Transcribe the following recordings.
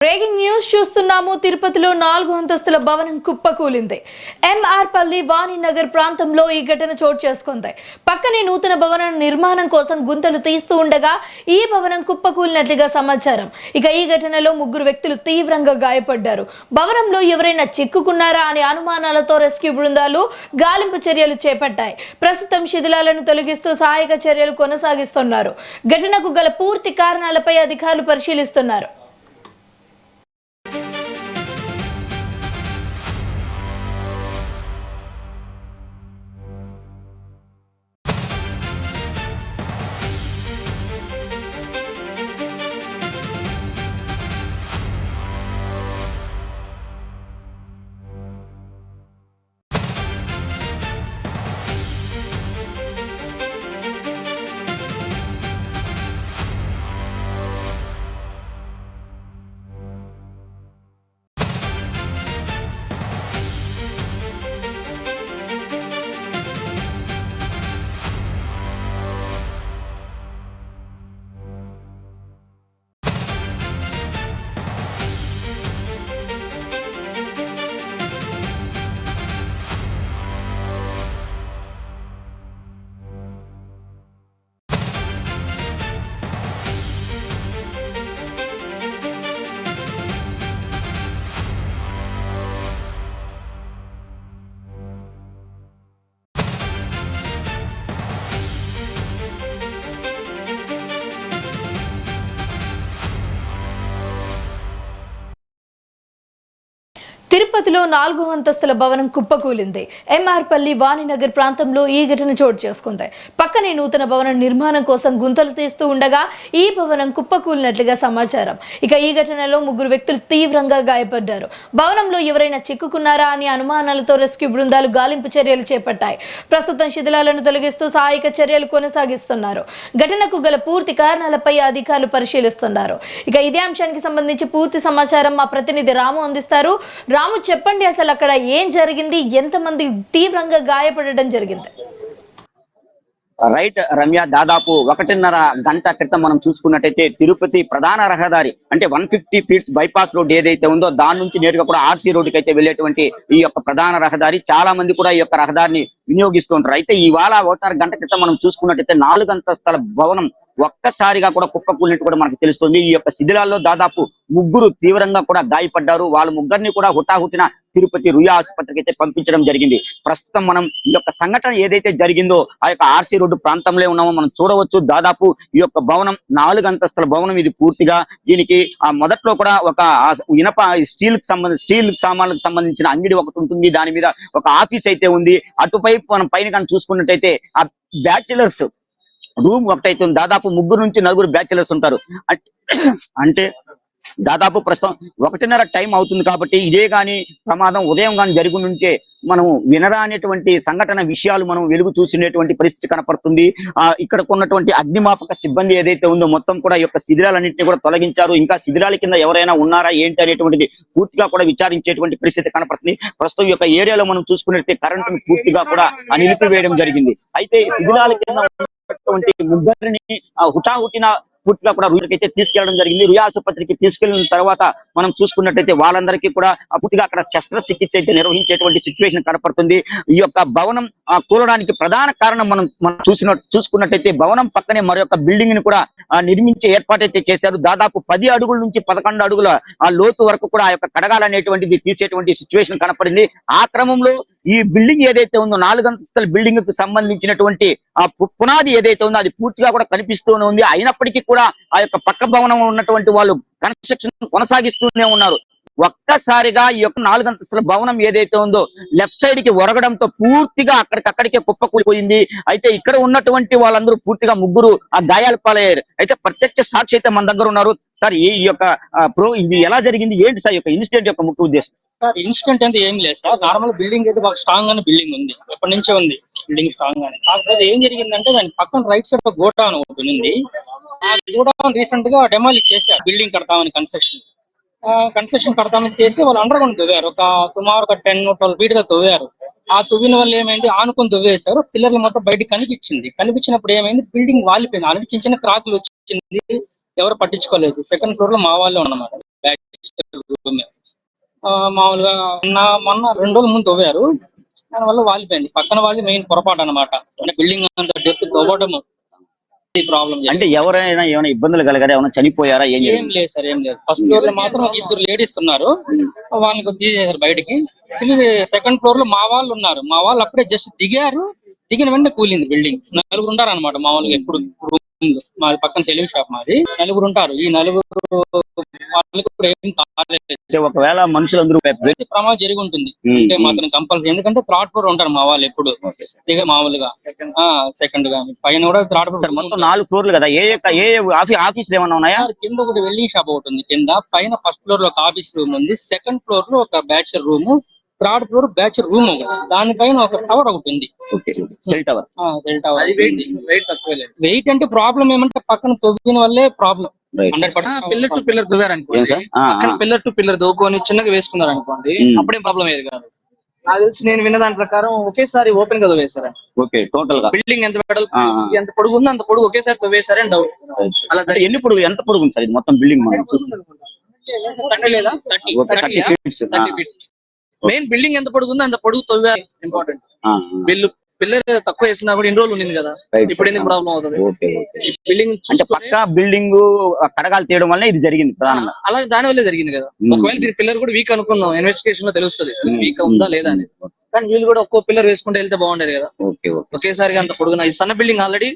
Breaking news చూస్తున్నాము. తిరుపతిలో 4 అంతస్తుల భవనం కుప్పకూలింది. ఎంఆర్పల్లి వాణినగర్ ప్రాంతంలో ఈ ఘటన చోటు చేసుకుంది. పక్కనే నూతన భవన నిర్మాణం కోసం గుంతలు తీస్తూ ఉండగా ఈ భవనం కుప్పకూలినట్లుగా సమాచారం. ఇక ఈ ఘటనలో 3 వ్యక్తులు తీవ్రంగా గాయపడ్డారు. భవనంలో ఎవరైనా చిక్కుకున్నారా అనే అనుమానాలతో రెస్క్యూ బృందాలు గాలింపు చర్యలు చేపట్టాయి. ప్రస్తుతం శిథిలాలను తొలగిస్తూ సహాయక చర్యలు కొనసాగిస్తున్నారు. ఘటనకు గల పూర్తి కారణాలపై అధికారులు పరిశీలిస్తున్నారు. తిరుపతిలో 4 అంతస్తుల భవనం కుప్పకూలింది. ఎంఆర్పల్లి వాణినగర్ ప్రాంతంలో ఈ ఘటన చోటు చేసుకుంది. పక్కనే నూతన భవన నిర్మాణం కోసం గుంతలు తీస్తూ ఉండగా ఈ భవనం కుప్పకూలినట్లుగా సమాచారం. ఇక ఈ ఘటనలో 3 వ్యక్తులు తీవ్రంగా గాయపడ్డారు. భవనంలో ఎవరైనా చిక్కుకున్నారా అనే అనుమానాలతో రెస్క్యూ బృందాలు గాలింపు చర్యలు చేపట్టాయి. ప్రస్తుతం శిథిలాలను తొలగిస్తూ సహాయక చర్యలు కొనసాగిస్తున్నారు. ఘటనకు గల పూర్తి కారణాలపై అధికారులు పరిశీలిస్తున్నారు. ఇక ఇదే అంశానికి సంబంధించి పూర్తి సమాచారం మా ప్రతినిధి రాము అందిస్తారు. రాము, చెప్పండి, అసలు అక్కడ ఏం జరిగింది, ఎంతమంది తీవ్రంగా గాయపడడం జరిగింది? రైట్ రమ్య, దాదాపు 1.5 గంట క్రితం మనం చూసుకున్నట్టయితే తిరుపతి ప్రధాన రహదారి అంటే 150 ఫీట్స్ బైపాస్ రోడ్ ఏదైతే ఉందో దాని నుంచి నేరుగా కూడా ఆర్సీ రోడ్డుకి అయితే వెళ్ళేటువంటి ఈ యొక్క ప్రధాన రహదారి చాలా మంది కూడా ఈ యొక్క రహదారిని వినియోగిస్తుంటారు. అయితే ఇవాళ 1.5 గంట క్రితం మనం చూసుకున్నట్టయితే 4 అంతస్తుల భవనం ఒక్కసారిగా కూడా కుప్పకూలినట్టు కూడా మనకు తెలుస్తుంది. ఈ యొక్క శిథిలాల్లో దాదాపు 3 తీవ్రంగా కూడా గాయపడ్డారు. వాళ్ళ 3 కూడా హుటాహుటిన తిరుపతి రుయా ఆసుపత్రికి అయితే పంపించడం జరిగింది. ప్రస్తుతం మనం ఈ యొక్క సంఘటన ఏదైతే జరిగిందో ఆ యొక్క ఆర్సీ రోడ్డు ప్రాంతంలో ఉన్నామో మనం చూడవచ్చు. దాదాపు ఈ యొక్క భవనం 4 అంతస్తుల భవనం ఇది పూర్తిగా. దీనికి మొదట్లో కూడా ఒక ఇనప స్టీల్ సామాన్లకు సంబంధించిన అంగడి ఒకటి ఉంటుంది. దాని మీద ఒక ఆఫీస్ అయితే ఉంది. అటుపై మనం పైన కానీ చూసుకున్నట్టయితే ఆ బ్యాచిలర్స్ రూమ్ ఒకటైతే ఉంది. దాదాపు 3 నుంచి 4 బ్యాచిలర్స్ ఉంటారు. అంటే దాదాపు ప్రస్తుతం 1:30 టైం అవుతుంది కాబట్టి ఇదే గాని ప్రమాదం ఉదయం గాని జరిగి ఉంటే మనం వినరానేటువంటి సంఘటన విషయాలు మనం వెలుగు చూసినటువంటి పరిస్థితి కనపడుతుంది. ఇక్కడ ఉన్నటువంటి అగ్నిమాపక సిబ్బంది ఏదైతే ఉందో మొత్తం కూడా ఈ యొక్క శిథిలాలన్నింటినీ కూడా తొలగించారు. ఇంకా శిథిలాల కింద ఎవరైనా ఉన్నారా ఏంటి అనేటువంటిది పూర్తిగా కూడా విచారించేటువంటి పరిస్థితి కనపడుతుంది. ప్రస్తుతం ఈ యొక్క ఏరియాలో మనం చూసుకున్నట్లయితే కరెంటును పూర్తిగా కూడా నిలిపివేయడం జరిగింది. అయితే శిథిలాల కింద ఉన్నటువంటి 3 హుటాహుటిన పూర్తిగా కూడా రుయాకైతే తీసుకెళ్లడం జరిగింది. రుయా ఆసుపత్రికి తీసుకెళ్లిన తర్వాత మనం చూసుకున్నట్టయితే వాళ్ళందరికీ కూడా పూర్తిగా అక్కడ శస్త్రచికిత్స అయితే నిర్వహించేటువంటి సిచ్యువేషన్ కనపడుతుంది. ఈ యొక్క భవనం కూలడానికి ప్రధాన కారణం మనం చూసుకున్నట్టయితే భవనం పక్కనే మరొక బిల్డింగ్ ని కూడా నిర్మించే ఏర్పాటైతే చేశారు. దాదాపు 10 అడుగుల నుంచి 11 అడుగుల లోతు వరకు కూడా ఆ యొక్క కడగాలు అనేటువంటిది తీసేటువంటి సిచ్యువేషన్ కనపడింది. ఆ క్రమంలో ఈ బిల్డింగ్ ఏదైతే ఉందో 4 అంతస్తుల బిల్డింగ్ కు సంబంధించినటువంటి ఆ పునాది ఏదైతే ఉందో అది పూర్తిగా కూడా కనిపిస్తూనే ఉంది. అయినప్పటికీ కూడా ఆ యొక్క పక్క భవనం ఉన్నటువంటి వాళ్ళు కన్స్ట్రక్షన్ కొనసాగిస్తూనే ఉన్నారు. ఒక్కసారిగా ఈ యొక్క 4 అంతస్తుల భవనం ఏదైతే ఉందో లెఫ్ట్ సైడ్ కి ఒరగడంతో పూర్తిగా అక్కడికక్కడికే కుప్పకూలిపోయింది. అయితే ఇక్కడ ఉన్నటువంటి వాళ్ళందరూ పూర్తిగా 3 ఆ గాయాల పాలయ్యారు. అయితే ప్రత్యక్ష సాక్షి అయితే మన దగ్గర ఉన్నారు. సార్, ఈ యొక్క ఇది ఎలా జరిగింది, ఏంటి సార్ యొక్క ఇన్సిడెంట్ యొక్క ముఖ్య ఉద్దేశం? సార్, ఇన్సిడెంట్ అంటే ఏం లేదు సార్. నార్మల్ బిల్డింగ్ అయితే బాగా స్ట్రాంగ్ గానే బిల్డింగ్ ఉంది, ఎప్పటి నుంచే ఉంది బిల్డింగ్ స్ట్రాంగ్ గానే. కాకపోతే ఏం జరిగిందంటే దాని పక్కన రైట్ సైడ్ గోడౌన్ ఒకటి ఉంది. ఆ గోడౌన్ రీసెంట్ గా డెమాలిష్ చేశారు. బిల్డింగ్ కడతామని కన్స్ట్రక్షన్ కడతామని చేసి వాళ్ళు అండర్ గ్రౌండ్ తవ్వారు. సుమారు 10-12 ఫీట్ గా తవ్వారు. ఆ తువ్విన వల్ల ఏమైంది, ఆనుకొని తువ్వేశారు. పిల్లర్లు మొత్తం బయటకు కనిపించినప్పుడు ఏమైంది, బిల్డింగ్ వాలిపోయింది. ఆల్రెడీ చిన్న క్రాకులు వచ్చింది, ఎవరు పట్టించుకోలేదు. సెకండ్ ఫ్లోర్ లో మా వాళ్ళు ఉన్నమాట. రూమ్ మామూలుగా మొన్న 2 రోజుల ముందు తవ్వారు, దానివల్ల వాలిపోయింది. పక్కన వాళ్ళు మెయిన్ పొరపాటు అనమాట. అంటే బిల్డింగ్ అంత డెప్త్ తవ్వడము ప్రాబ్లం. అంటే ఎవరైనా ఏమైనా ఇబ్బందులు కలిగారా, ఏమైనా చనిపోయారా, ఏం ఏం జరిగింది? లేదు సార్, ఏం లేదు. ఫస్ట్ ఫ్లోర్ లో మాత్రం 2 లేడీస్ ఉన్నారు, వాళ్ళని తీసేశారు బయటికి. సెకండ్ ఫ్లోర్ లో మా వాళ్ళు ఉన్నారు, మా వాళ్ళు అప్పుడే జస్ట్ దిగారు, దిగిన వెంటనే కూలింది బిల్డింగ్. 4 ఉంటారు అనమాట మామూలుగా. ఎప్పుడు మాది పక్కన సెలూన్ షాప్, మాది 4 ఉంటారు. ఈ 4 వాళ్ళకి ఇప్పుడు ఏం కాలేదు. అంటే ఒకవేళ మనుషులందరూ ప్రమాదం జరిగి ఉంటుంది అంటే మాత్రం కంపల్సరీ, ఎందుకంటే థర్డ్ ఫ్లోర్ ఉంటారు మా వాళ్ళు ఎప్పుడు దిగ మామూలుగా. సెకండ్ గా పైన కూడా థర్డ్ ఫ్లోర్. మొత్తం 4 ఫ్లోర్లు కదా, ఏ ఆఫీసులు ఏమైనా ఉన్నాయా? కింద ఒకటి వెల్డింగ్ షాప్ ఒకటి ఉంది కింద, పైన ఫస్ట్ ఫ్లోర్ లో ఒక ఆఫీస్ రూమ్ ఉంది, సెకండ్ ఫ్లోర్ లో ఒక బ్యాచర్ రూమ్, థర్డ్ ఫ్లోర్ బ్యాచర్ రూమ్ ఒకటి, దానిపైన ఒక టవర్ ఒకటి ఉంది. Cell tower. వెయిట్ తక్కువ లేదు. వెయిట్ అంటే ప్రాబ్లం ఏమంటే పక్కన తవ్విన వల్లే ప్రాబ్లం. పిల్లర్ టు పిల్లర్ దువ్వారనుకోండి, పక్కన పిల్లర్ టు పిల్లర్ దూకొని చిన్నగా వేసుకున్నారు అనుకోండి, అప్పుడేం ప్రాబ్లం ఏది కాదు. నాకు తెలిసి నేను విన్న దాని ప్రకారం ఒకేసారి ఓపెన్ గా తవ్వేశారు. ఓకే, టోటల్ గా బిల్డింగ్ ఎంత వెడల్పు ఎంత పొడుగు ఉందో అంత పొడుగు ఒకేసారి తవ్వేశారని డౌట్. అలా ఎన్ని పొడుగు, ఎంత పొడుగు ఉంది సార్ ఇది మొత్తం బిల్డింగ్? మనం చూస్తున్నాం 30 లేదా 30 ఫీట్స్. మెయిన్ బిల్డింగ్ ఎంత పొడుగు ఉందో అంత పొడుగు తవ్వే ఇంపార్టెంట్. పిల్లర్ తక్కువ వేసినా కూడా ఇన్ని రోజులు ఉంది కదా, ఇప్పుడు ఎందుకు ప్రాబ్లం అవుతుంది? బిల్డింగ్ అంటే పక్క బిల్డింగ్ కడగాలు తీయడం వల్ల ఇది జరిగింది ప్రధానంగా. అలాగే దాని వల్లే జరిగింది కదా. ఒకవేళ దీని పిల్లర్ కూడా వీక్ అనుకుందాం, ఇన్వెస్టిగేషన్ లో తెలుస్తుంది వీక్ ఉందా లేదా అని. కానీ వీళ్ళు కూడా ఒక్కో పిల్లర్ వేసుకుంటే వెళ్తే బాగుండేది కదా. ఒకేసారి అంత పొడుగున ఈ సన్న బిల్డింగ్ ఆల్రెడీ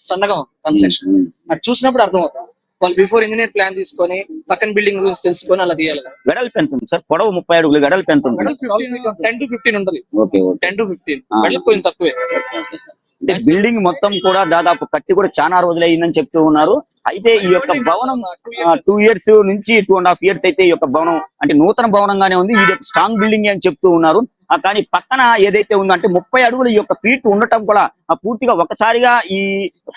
సన్నగా ఉంది కన్స్ట్రక్షన్, అది చూసినప్పుడు అర్థం అవుతుంది. వాళ్ళు బిఫోర్ ఇంజనీర్ ప్లాన్ తీసుకొని పక్కన బిల్డింగ్ రూల్స్ తెలుసుకొని అలా తీయాలి. వెడల్పు ఎంత ఉంది సార్? పొడవు 30 అడుగులు, వెడల్పు ఎంత ఉంది? 10 to 15 ఉంటుంది. 10 to 15 వెడల్పు కొంచెం తక్కువే. అంటే బిల్డింగ్ మొత్తం కూడా దాదాపు కట్టి కూడా చాలా రోజులు అయిందని చెప్తూ ఉన్నారు. అయితే ఈ యొక్క భవనం 2 years నుంచి 2.5 years అయితే ఈ యొక్క భవనం అంటే నూతన భవనంగానే ఉంది. ఇది ఒక స్ట్రాంగ్ బిల్డింగ్ అని చెప్తూ ఉన్నారు. కానీ పక్కన ఏదైతే ఉందో అంటే 30 అడుగులు ఈ యొక్క ఫీట్ ఉండటం కూడా పూర్తిగా ఒకసారిగా ఈ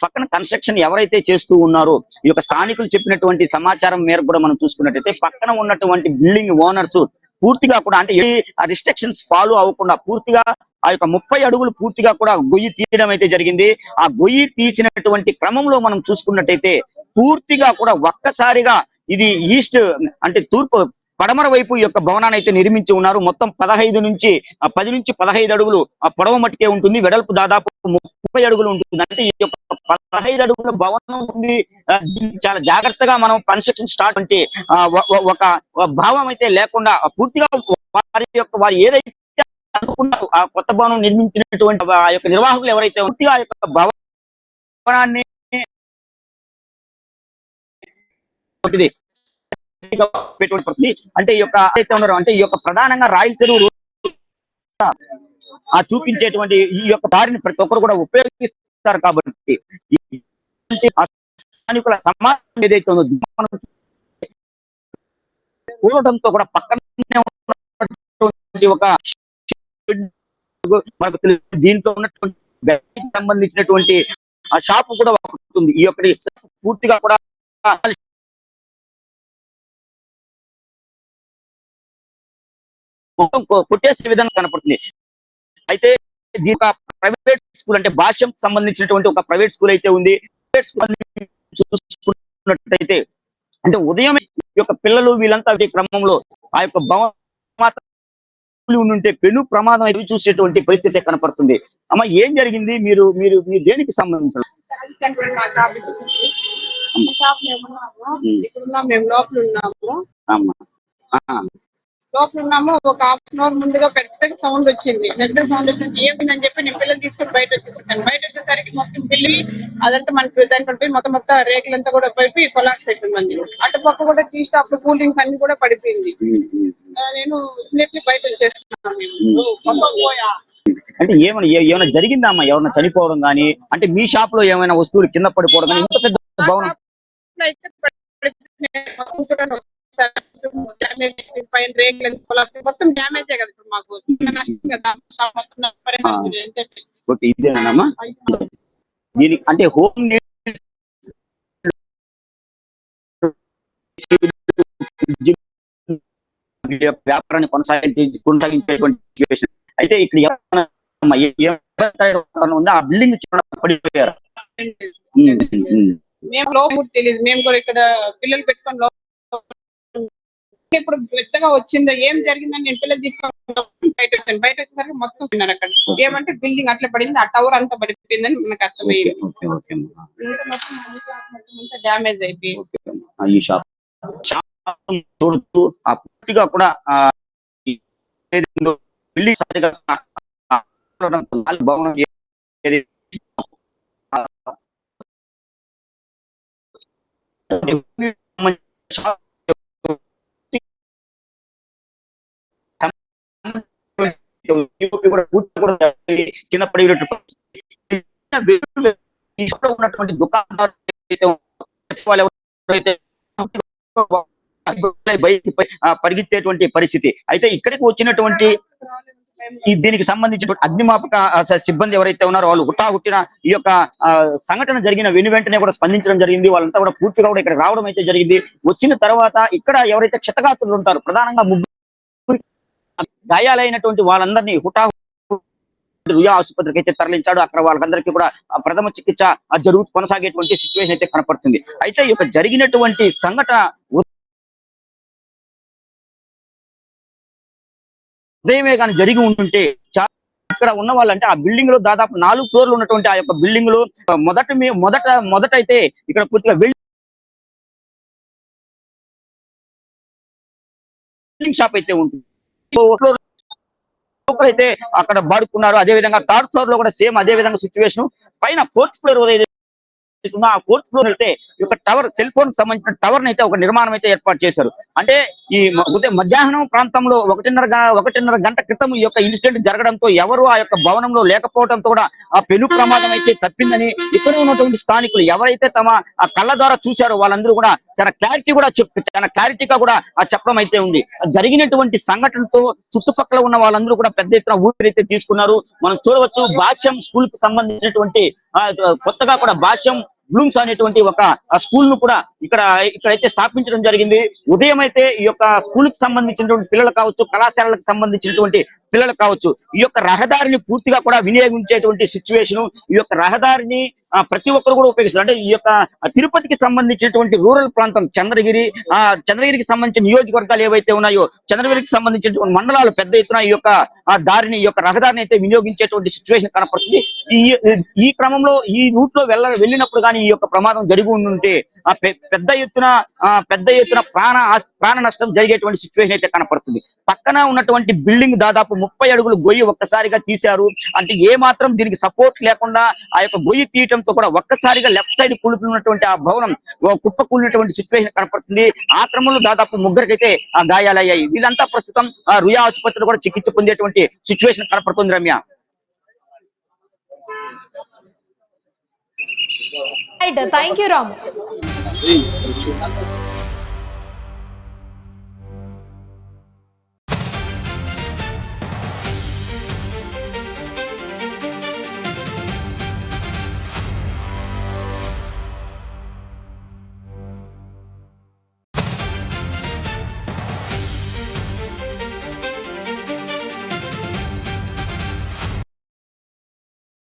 పక్కన కన్స్ట్రక్షన్ ఎవరైతే చేస్తూ ఉన్నారో ఈ యొక్క స్థానికులు చెప్పినటువంటి సమాచారం మేరకు కూడా మనం చూసుకున్నట్టయితే పక్కన ఉన్నటువంటి బిల్డింగ్ ఓనర్స్ పూర్తిగా కూడా అంటే ఏ రిస్ట్రిక్షన్స్ ఫాలో అవ్వకుండా పూర్తిగా ఆ యొక్క 30 అడుగులు పూర్తిగా కూడా గొయ్యి తీయడం అయితే జరిగింది. ఆ గొయ్యి తీసినటువంటి క్రమంలో మనం చూసుకున్నట్టయితే పూర్తిగా కూడా ఒక్కసారిగా ఇది ఈస్ట్ అంటే తూర్పు పడమర వైపు ఈ యొక్క భవనాన్ని అయితే నిర్మించి ఉన్నారు. మొత్తం 10 నుంచి 15 అడుగులు పొడవు మట్టుకే ఉంటుంది, వెడల్పు దాదాపు 30 అడుగులు ఉంటుంది. అంటే ఈ యొక్క 15 అడుగుల భవనం ఉంది. చాలా జాగ్రత్తగా మనం కన్స్ట్రక్షన్ స్టార్ట్ అంటే ఒక భావం అయితే లేకుండా పూర్తిగా వారు ఏదైతే అనుకున్నారు ఆ కొత్త భవనం నిర్మించినటువంటి ఆ యొక్క నిర్వాహకులు ఎవరైతే పూర్తిగా ఆ యొక్క భవనాన్ని అంటే ఈ యొక్క అయితే ఉన్నారు అంటే ఈ యొక్క ప్రధానంగా రాయల చెరువు చూపించేటువంటి ఈ యొక్క దారిని ప్రతి ఒక్కరు కూడా ఉపయోగిస్తారు. కాబట్టి స్థానికుల సమాజం ఏదైతే ఉందో కూడటంతో కూడా పక్కనే ఉన్నటువంటి ఒక మనకు దీంట్లో ఉన్నటువంటి సంబంధించినటువంటి ఆ షాప్ కూడా ఉంటుంది. ఈ యొక్క పూర్తిగా కూడా మొత్తం కొట్టేసే విధంగా కనపడుతుంది. అయితే దీని ప్రైవేట్ స్కూల్ అంటే భాష్యం సంబంధించినటువంటి ఒక ప్రైవేట్ స్కూల్ అయితే ఉంది. ప్రైవేట్ స్కూల్ చూసుకున్నట్టయితే అంటే ఉదయం ఈ యొక్క పిల్లలు వీళ్ళంతా క్రమంలో ఆ యొక్క భవనం ఉంటే పెను ప్రమాదం అయితే చూసేటువంటి పరిస్థితి కనపడుతుంది. అమ్మ, ఏం జరిగింది? మీరు దేనికి సంబంధించిన లోపల ఉన్నాము. ఒక హాఫ్ అన్ అవర్ ముందుగా పెద్దగా సౌండ్ వచ్చింది. ఏమైందని చెప్పి నేను పిల్లలు తీసుకొని బయట వచ్చేసాను. బయట వచ్చేసరికి మొత్తం పిల్లి అదంతా మనకి దాని పడిపోయి మొత్తం రేకులంతా కూడా పడిపోయి కొలాప్స్ అయిపోయింది. అటుపక్క కూడా తీస్తే అప్పుడు కూల్ డ్రింక్స్ అన్ని కూడా పడిపోయింది. నేను ఇమ్మీడియట్లీ బయట వచ్చేస్తున్నాను. అంటే ఏమైనా జరిగిందా అమ్మా? ఎవరైనా చనిపోవడం కానీ అంటే మీ షాప్ లో ఏమైనా వస్తువులు కింద పడిపోవడం కానీ ఇంత పెద్ద భవనం మొత్తం డ్యామేజ్ కదా ఇప్పుడు మాకు నష్టం కదా. ఓకే, ఇదేనమ్మా. దీనికి అంటే హోమ్ వ్యాపారాన్ని కొనసాగించేటువంటి సిచ్యువేషన్. అయితే ఇక్కడ ఉందా? ఆ బిల్డింగ్ పడిపోయారు. మేము లోపల తెలియదు. మేము కూడా ఇక్కడ పిల్లలు పెట్టుకొని ఇప్పుడు పెద్దగా వచ్చిందో ఏం జరిగిందని నేను పిల్లలు తీసుకొని బయట వచ్చాను. బయట వచ్చేసరికి మొత్తం తిన్నారు అక్కడ. ఏమంటే బిల్డింగ్ అట్లా పడింది, ఆ టవర్ అంతా పడిపోయిందని మనకు అర్థమైంది. మొత్తం డ్యామేజ్ అయిపోయింది. ఈ షాప్ చూడుతూ ఆ పూర్తిగా కూడా బిల్డింగ్ భవనం కింద పడినటువంటి ఉన్నటువంటి దుకాణాలు బయటికి పరిగెత్తేటువంటి పరిస్థితి. అయితే ఇక్కడికి వచ్చినటువంటి దీనికి సంబంధించిన అగ్నిమాపక సిబ్బంది ఎవరైతే ఉన్నారో వాళ్ళు హుటాహుట్టిన ఈ యొక్క సంఘటన జరిగిన వెంటనే కూడా స్పందించడం జరిగింది. వాళ్ళంతా కూడా పూర్తిగా కూడా ఇక్కడ రావడం అయితే జరిగింది. వచ్చిన తర్వాత ఇక్కడ ఎవరైతే క్షతగాత్రులు ఉంటారో ప్రధానంగా ముగ్గురు గాయాలైనటువంటి వాళ్ళందరినీ రుయా ఆసుపత్రికి అయితే తరలించాడు. అక్కడ వాళ్ళందరికీ కూడా ప్రథమ చికిత్స కొనసాగేటువంటి సిచ్యువేషన్ అయితే కనపడుతుంది. అయితే ఈ యొక్క జరిగినటువంటి సంఘటన ఉదయమే కానీ జరిగి ఉంటుంటే ఇక్కడ ఉన్న వాళ్ళంటే ఆ బిల్డింగ్ లో దాదాపు 4 ఫ్లోర్లు ఉన్నటువంటి ఆ యొక్క బిల్డింగ్ లో మొదట అయితే ఇక్కడ పూర్తిగా బిల్డింగ్ షాప్ అయితే ఉంటుంది. అయితే అక్కడ బాడుకున్నారు. అదే విధంగా 3rd ఫ్లోర్ లో కూడా సేమ్ అదే విధంగా సిచ్యువేషన్. పైన 4th ఫ్లోర్ ఆ 4th ఫ్లోర్ అయితే ఈ యొక్క టవర్ సెల్ ఫోన్ సంబంధించిన టవర్ అయితే ఒక నిర్మాణం అయితే ఏర్పాటు చేశారు. అంటే ఈ మధ్యాహ్నం ప్రాంతంలో 1:30 గంట క్రితం ఈ యొక్క ఇన్సిడెంట్ జరగడంతో ఎవరు ఆ యొక్క భవనంలో లేకపోవడంతో కూడా ఆ పెను ప్రమాదం అయితే తప్పిందని ఇక్కడ ఉన్నటువంటి స్థానికులు ఎవరైతే తమ కళ్ళ ద్వారా చూశారో వాళ్ళందరూ కూడా చాలా క్లారిటీగా కూడా చెప్పడం అయితే ఉంది. జరిగినటువంటి సంఘటనతో చుట్టుపక్కల ఉన్న వాళ్ళందరూ కూడా పెద్ద ఎత్తున ఊపిరైతే తీసుకున్నారు. మనం చూడవచ్చు భాష్యం స్కూల్ కి సంబంధించినటువంటి కొత్తగా కూడా భాష్యం బ్లూమ్స్ అనేటువంటి ఒక స్కూల్ ను కూడా ఇక్కడైతే స్థాపించడం జరిగింది. ఉదయం అయితే ఈ యొక్క స్కూల్ కి సంబంధించినటువంటి పిల్లలు కావచ్చు, కళాశాలలకు సంబంధించినటువంటి పిల్లలు కావచ్చు, ఈ యొక్క రహదారిని పూర్తిగా కూడా వినియోగించేటువంటి సిచ్యువేషన్. ఈ యొక్క రహదారిని ప్రతి ఒక్కరు కూడా ఉపయోగిస్తారు. అంటే ఈ యొక్క తిరుపతికి సంబంధించినటువంటి రూరల్ ప్రాంతం చంద్రగిరికి సంబంధించిన నియోజకవర్గాలు ఏవైతే ఉన్నాయో, చంద్రగిరికి సంబంధించినటువంటి మండలాలు పెద్ద ఎత్తున ఈ యొక్క రహదారిని అయితే వినియోగించేటువంటి సిచ్యువేషన్ కనపడుతుంది. ఈ క్రమంలో ఈ రూట్ లో వెళ్ళినప్పుడు కానీ ఈ యొక్క ప్రమాదం జరిగి ఉంటే పెద్ద ఎత్తున ప్రాణ నష్టం జరిగేటువంటి సిచ్యువేషన్ అయితే కనపడుతుంది. పక్కన ఉన్నటువంటి బిల్డింగ్ దాదాపు 30 అడుగులు గొయ్యి ఒక్కసారిగా తీశారు. అంటే ఏ మాత్రం దీనికి సపోర్ట్ లేకుండా ఆ యొక్క గొయ్యి తీయటంతో కూడా ఒక్కసారిగా లెఫ్ట్ సైడ్ కూలిపోయినటువంటి ఆ భవనం కుప్ప కూలినటువంటి సిచ్యువేషన్ కనపడుతుంది. ఆ క్రమంలో దాదాపు 3 గాయాలయ్యాయి. వీళ్ళంతా ప్రస్తుతం రుయా ఆసుపత్రిలో కూడా చికిత్స పొందేటువంటి సిచ్యువేషన్ కనపడుతుంది. Ramya, thank you Ramu.